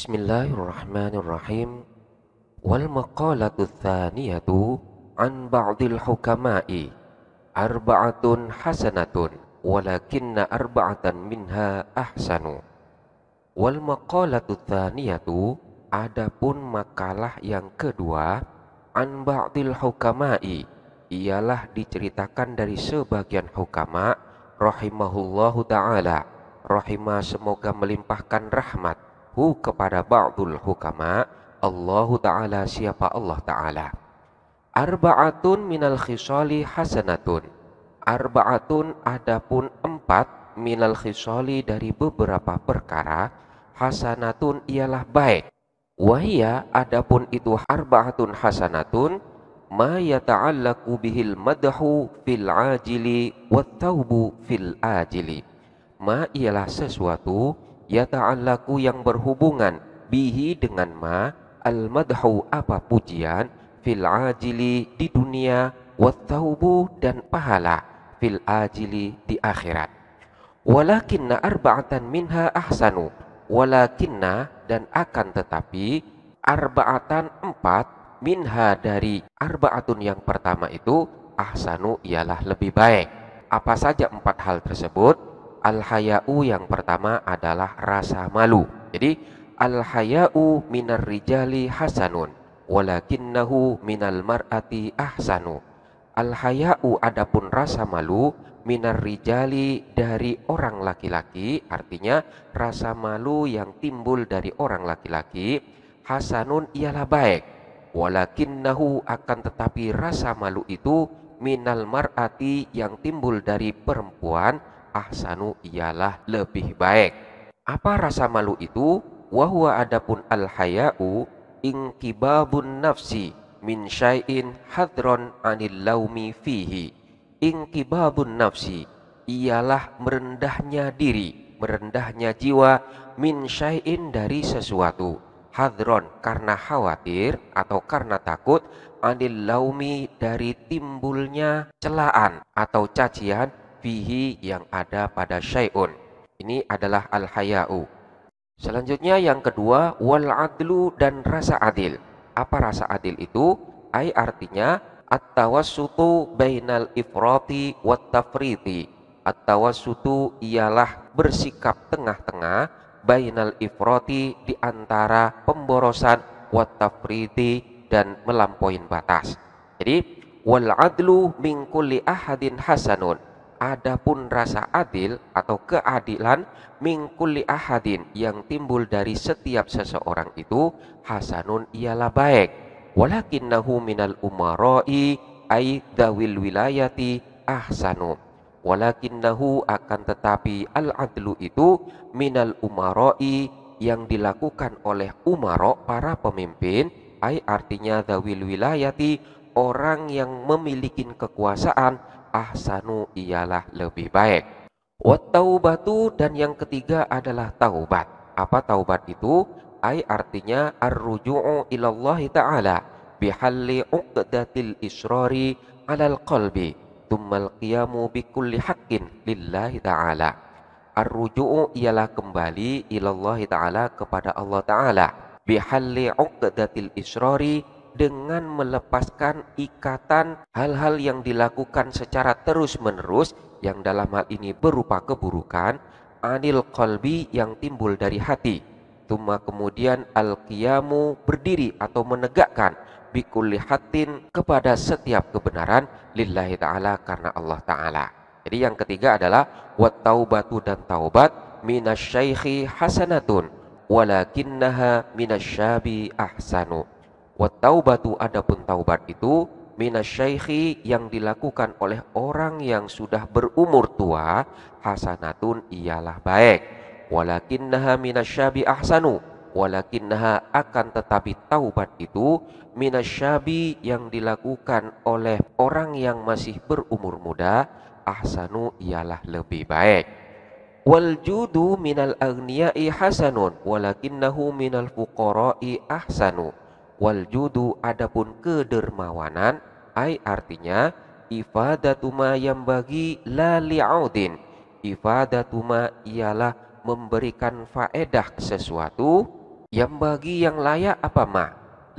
Bismillahirrahmanirrahim. Wal maqalatu tsaniyatu an ba'dil hukama'i arba'atun hasanatun walakinna arba'atan minha ahsanu. Wal maqalatu tsaniyatu, adapun makalah yang kedua, an ba'dil hukama'i, ialah diceritakan dari sebagian hukama rahimahullahu ta'ala, rahimah semoga melimpahkan rahmat, hu kepada ba'dul hukama, Allahu ta'ala siapa Allah ta'ala. Arba'atun minal khisali hasanatun, arba'atun adapun empat, minal khisali dari beberapa perkara, hasanatun ialah baik. Wahia adapun itu arba'atun hasanatun, ma yata'allaku bihil madhu fil ajili wat taubu fil ajili. Ma ialah sesuatu, yata'allaku yang berhubungan, bihi dengan ma, al madhu apa pujian, fil ajili di dunia, wat taubu dan pahala, fil ajili di akhirat. Walakinna arba'atan minha ahsanu, walakinna dan akan tetapi, arba'atan empat, minha dari arba'atun yang pertama itu, ahsanu ialah lebih baik. Apa saja empat hal tersebut? Al-haya'u yang pertama adalah rasa malu. Jadi al-haya'u minar rijali hasanun walakinnahu minal mar'ati ahsanu. Al-haya'u adapun rasa malu, minar rijali dari orang laki-laki, artinya rasa malu yang timbul dari orang laki-laki, hasanun ialah baik. Walakinnahu akan tetapi rasa malu itu, minal mar'ati yang timbul dari perempuan, ahsanu ialah lebih baik. Apa rasa malu itu? Wahwa adapun al-haya'u ingkibabun nafsi min syai'in hadron anil laumi fihi. Ingkibabun nafsi ialah merendahnya diri, merendahnya jiwa, min syai'in dari sesuatu, hadron karena khawatir atau karena takut, anil laumi dari timbulnya celaan atau cacian, fihi yang ada pada syai'un. Ini adalah al-haya'u. Selanjutnya yang kedua, wal adlu dan rasa adil. Apa rasa adil itu? Ai artinya at-tawassutu bainal ifrati wat tafriti. At-tawassutu ialah bersikap tengah-tengah, bainal ifrati di antara pemborosan, wat tafriti dan melampaui batas. Jadi wal adlu min kulli ahadin hasanun. Adapun rasa adil atau keadilan, min kulli ahadin yang timbul dari setiap seseorang itu, hasanun ialah baik. Walakinnahu minal umara'i ay dawil wilayati ahsanu. Walakinnahu akan tetapi al-adlu itu, minal umara'i yang dilakukan oleh umara para pemimpin, ay artinya dawil wilayati orang yang memiliki kekuasaan, ahsanu ialah lebih baik. Wat taubatu dan yang ketiga adalah taubat. Apa taubat itu? Ai artinya ar-ruju'u ilallahi ta'ala bihalli uqdatil israri alal qalbi thummal qiyamu bikulli haqqin lillahi ta'ala. Ar-ruju'u ialah kembali ilallahi ta'ala kepada Allah ta'ala bihalli uqdatil israri dengan melepaskan ikatan hal-hal yang dilakukan secara terus-menerus yang dalam hal ini berupa keburukan, anil qalbi yang timbul dari hati. Tuma kemudian al-qiyamu berdiri atau menegakkan, bikulli hatin kepada setiap kebenaran, lillahi ta'ala karena Allah ta'ala. Jadi yang ketiga adalah wat taubatu dan taubat, minasyaikhi hasanatun walakinnaha minasyabi ahsanu. Wat taubatu adapun taubat itu, minasyaikhi yang dilakukan oleh orang yang sudah berumur tua, hasanatun ialah baik. Walakinnaha minasyabi ahsanu, walakinnaha akan tetapi taubat itu, minasyabi yang dilakukan oleh orang yang masih berumur muda, ahsanu ialah lebih baik. Wal judu minal aghniyai hasanun walakinnahu minal fuqara'i ahsanu. Wal judu adapun kedermawanan, ai artinya ifadatuma yang bagi la li'audin. Ifadatuma ialah memberikan faedah sesuatu Yang bagi yang layak apa ma?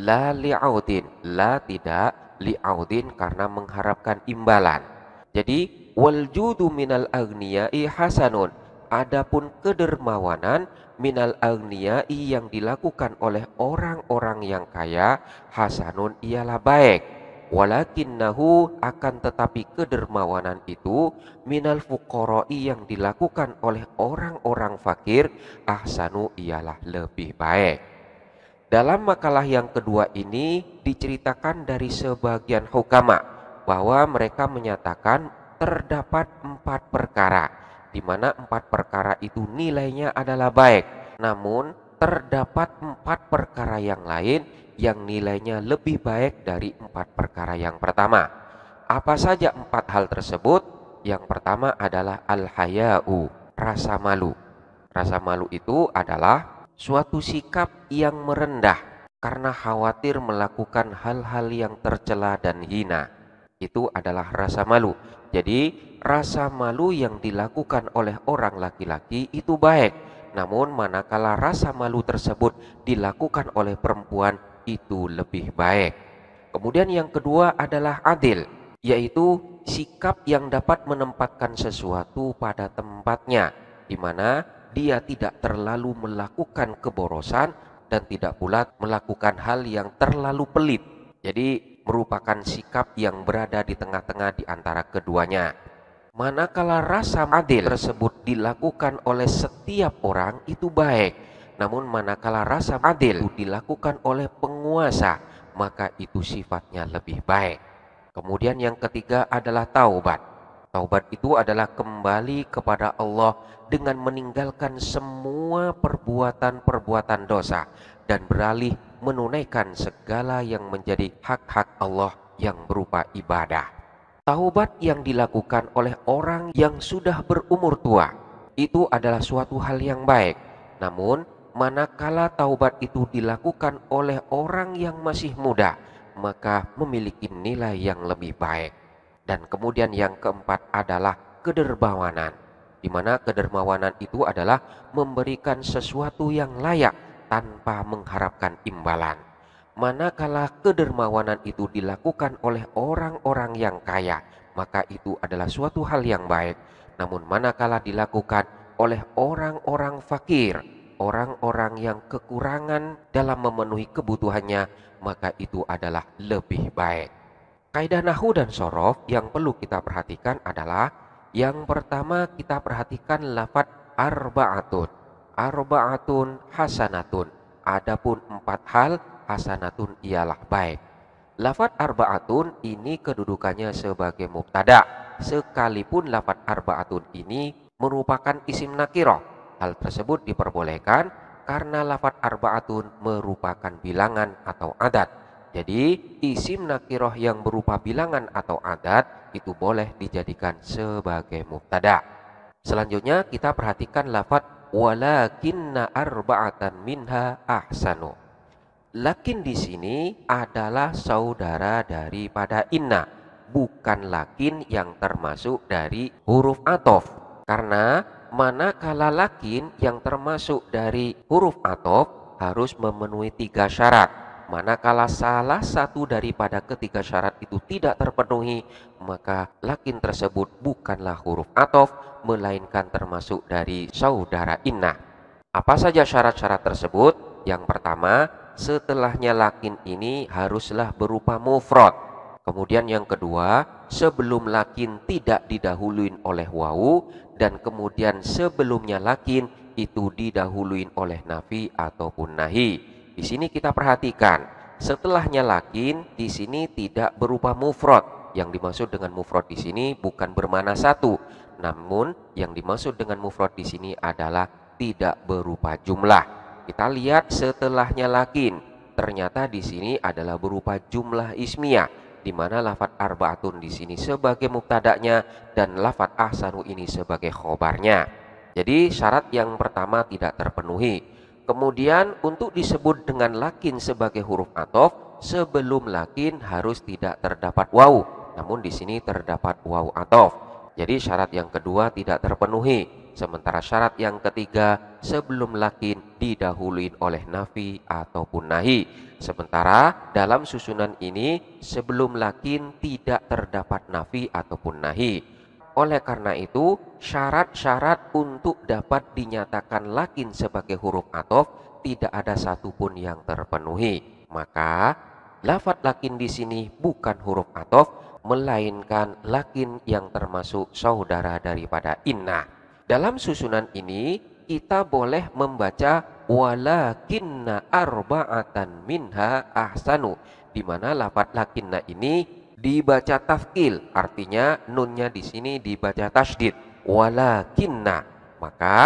La li'audin. La tidak li'audin karena mengharapkan imbalan. Jadi wal judu minal aghniyai hasanun. Adapun kedermawanan minal aghniyai yang dilakukan oleh orang-orang yang kaya, hasanun ialah baik. Walakinnahu akan tetapi kedermawanan itu minal fuqara'i yang dilakukan oleh orang-orang fakir, ahsanu ialah lebih baik. Dalam makalah yang kedua ini diceritakan dari sebagian hukama bahwa mereka menyatakan terdapat 4 perkara, di mana 4 perkara itu nilainya adalah baik. Namun terdapat 4 perkara yang lain yang nilainya lebih baik dari 4 perkara yang pertama. Apa saja 4 hal tersebut? Yang pertama adalah al-haya'u, rasa malu. Rasa malu itu adalah suatu sikap yang merendah karena khawatir melakukan hal-hal yang tercela dan hina. Itu adalah rasa malu. Jadi rasa malu yang dilakukan oleh orang laki-laki itu baik. Namun manakala rasa malu tersebut dilakukan oleh perempuan itu lebih baik. Kemudian yang kedua adalah adil, yaitu sikap yang dapat menempatkan sesuatu pada tempatnya, di mana dia tidak terlalu melakukan keborosan dan tidak pula melakukan hal yang terlalu pelit. Jadi merupakan sikap yang berada di tengah-tengah di antara keduanya. Manakala rasa adil tersebut dilakukan oleh setiap orang itu baik. Namun manakala rasa adil dilakukan oleh penguasa, maka itu sifatnya lebih baik. Kemudian yang ketiga adalah taubat. Taubat itu adalah kembali kepada Allah dengan meninggalkan semua perbuatan-perbuatan dosa dan beralih menunaikan segala yang menjadi hak-hak Allah yang berupa ibadah. Taubat yang dilakukan oleh orang yang sudah berumur tua itu adalah suatu hal yang baik. Namun manakala taubat itu dilakukan oleh orang yang masih muda, maka memiliki nilai yang lebih baik. Dan kemudian yang keempat adalah kedermawanan, di mana kedermawanan itu adalah memberikan sesuatu yang layak tanpa mengharapkan imbalan. Manakala kedermawanan itu dilakukan oleh orang-orang yang kaya, maka itu adalah suatu hal yang baik. Namun manakala dilakukan oleh orang-orang fakir, orang-orang yang kekurangan dalam memenuhi kebutuhannya, maka itu adalah lebih baik. Kaidah nahwu dan sorof yang perlu kita perhatikan adalah yang pertama kita perhatikan lafadz arba'atun. Arba'atun hasanatun. Adapun 4 hal hasanatun ialah baik. Lafadz arba'atun ini kedudukannya sebagai mubtada, sekalipun lafadz arba'atun ini merupakan isim nakirah. Hal tersebut diperbolehkan karena lafadz arba'atun merupakan bilangan atau adat. Jadi isim nakirah yang berupa bilangan atau adat itu boleh dijadikan sebagai mubtada. Selanjutnya kita perhatikan lafadz walakinna arba'atan minha ahsanu. Lakin di sini adalah saudara daripada inna, bukan lakin yang termasuk dari huruf athof. Karena manakala lakin yang termasuk dari huruf athof harus memenuhi 3 syarat. Manakala salah satu daripada ketiga syarat itu tidak terpenuhi, maka lakin tersebut bukanlah huruf athof, melainkan termasuk dari saudara inna. Apa saja syarat-syarat tersebut? Yang pertama, setelahnya lakin ini haruslah berupa mufrad. Kemudian yang kedua, sebelum lakin tidak didahuluin oleh wawu, dan kemudian sebelumnya lakin itu didahuluin oleh nafi ataupun nahi. Di sini kita perhatikan, setelahnya lakin di sini tidak berupa mufrad. Yang dimaksud dengan mufrad di sini bukan bermakna satu, namun yang dimaksud dengan mufrad di sini adalah tidak berupa jumlah. Kita lihat setelahnya lakin, ternyata di sini adalah berupa jumlah ismiyah, di mana lafadz arba'atun di sini sebagai mubtada'nya dan lafadz ahsanu ini sebagai khobarnya. Jadi syarat yang pertama tidak terpenuhi. Kemudian untuk disebut dengan lakin sebagai huruf athof, sebelum lakin harus tidak terdapat wawu, namun di sini terdapat wawu athof. Jadi syarat yang kedua tidak terpenuhi. Sementara syarat yang ketiga, sebelum lakin didahului oleh nafi ataupun nahi. Sementara dalam susunan ini sebelum lakin tidak terdapat nafi ataupun nahi. Oleh karena itu, syarat-syarat untuk dapat dinyatakan lakin sebagai huruf athof tidak ada satupun yang terpenuhi. Maka lafadz lakin di sini bukan huruf athof, melainkan lakin yang termasuk saudara daripada inna. Dalam susunan ini kita boleh membaca walakinna arba'atan minha ahsanu, di mana lafadz lakinna ini dibaca tafkil, artinya nunnya di sini dibaca tasydid walakinna. Maka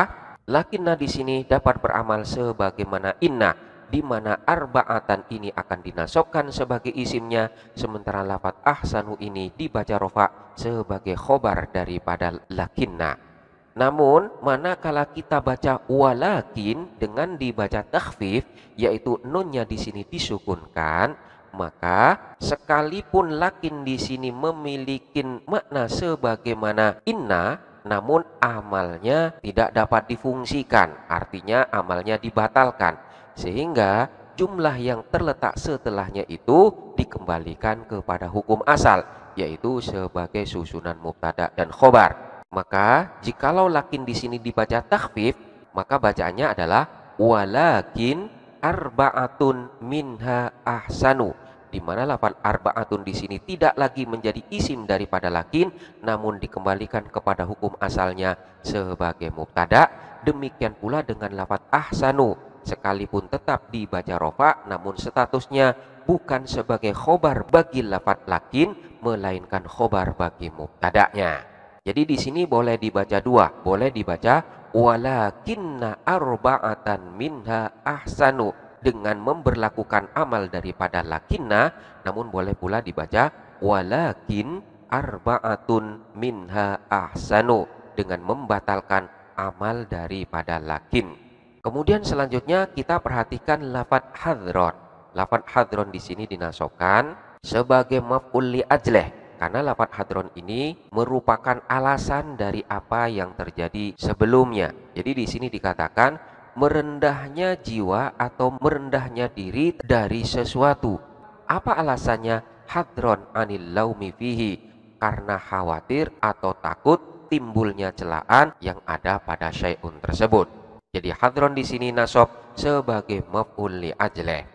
lakinna di sini dapat beramal sebagaimana inna, di mana arba'atan ini akan dinasobkan sebagai isimnya, sementara lafadz ahsanu ini dibaca rofa sebagai khobar daripada lakinna. Namun manakala kita baca walakin dengan dibaca takhfif, yaitu nunnya di sini disukunkan, maka sekalipun lakin di sini memiliki makna sebagaimana inna, namun amalnya tidak dapat difungsikan, artinya amalnya dibatalkan, sehingga jumlah yang terletak setelahnya itu dikembalikan kepada hukum asal, yaitu sebagai susunan mubtada dan khobar. Maka jikalau lakin di sini dibaca takhfif, maka bacaannya adalah walakin arba'atun minha ahsanu, di mana lafal arba'atun di sini tidak lagi menjadi isim daripada lakin, namun dikembalikan kepada hukum asalnya sebagai mubtada. Demikian pula dengan lafal ahsanu, sekalipun tetap dibaca rofa, namun statusnya bukan sebagai khobar bagi lafal lakin, melainkan khobar bagi mubtadanya. Jadi di sini boleh dibaca dua, boleh dibaca walakinna arba'atan minha ahsanu dengan memberlakukan amal daripada lakinna, namun boleh pula dibaca walakin arba'atun minha ahsanu dengan membatalkan amal daripada lakin. Kemudian selanjutnya kita perhatikan lafadz hadron. Lafadz hadron di sini dinasobkan sebagai maf'ul li ajlih, karena lafadz hadron ini merupakan alasan dari apa yang terjadi sebelumnya. Jadi di sini dikatakan merendahnya jiwa atau merendahnya diri dari sesuatu. Apa alasannya? Hadron anil laumi fihi, karena khawatir atau takut timbulnya celaan yang ada pada syai'un tersebut. Jadi hadron di sini nasab sebagai maf'ul li ajlih.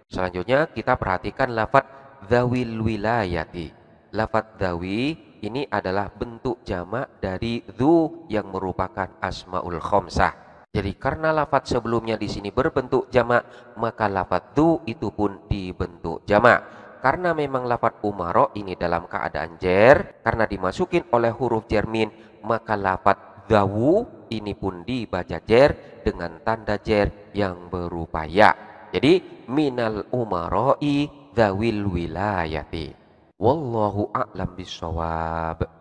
Selanjutnya kita perhatikan lafadz dzawil wilayati. Lafadz dzawi ini adalah bentuk jamak dari dzu yang merupakan asmaul khamsah. Jadi karena lafadz sebelumnya di sini berbentuk jamak, maka lafadz dzu itu pun dibentuk jamak. Karena memang lafadz umaro ini dalam keadaan jer, karena dimasukin oleh huruf jermin, maka lafadz dzawu ini pun dibaca jer dengan tanda jer yang berupa ya. Jadi minal umaroi dzawil wilayati. Wallahu a'lam bishawab.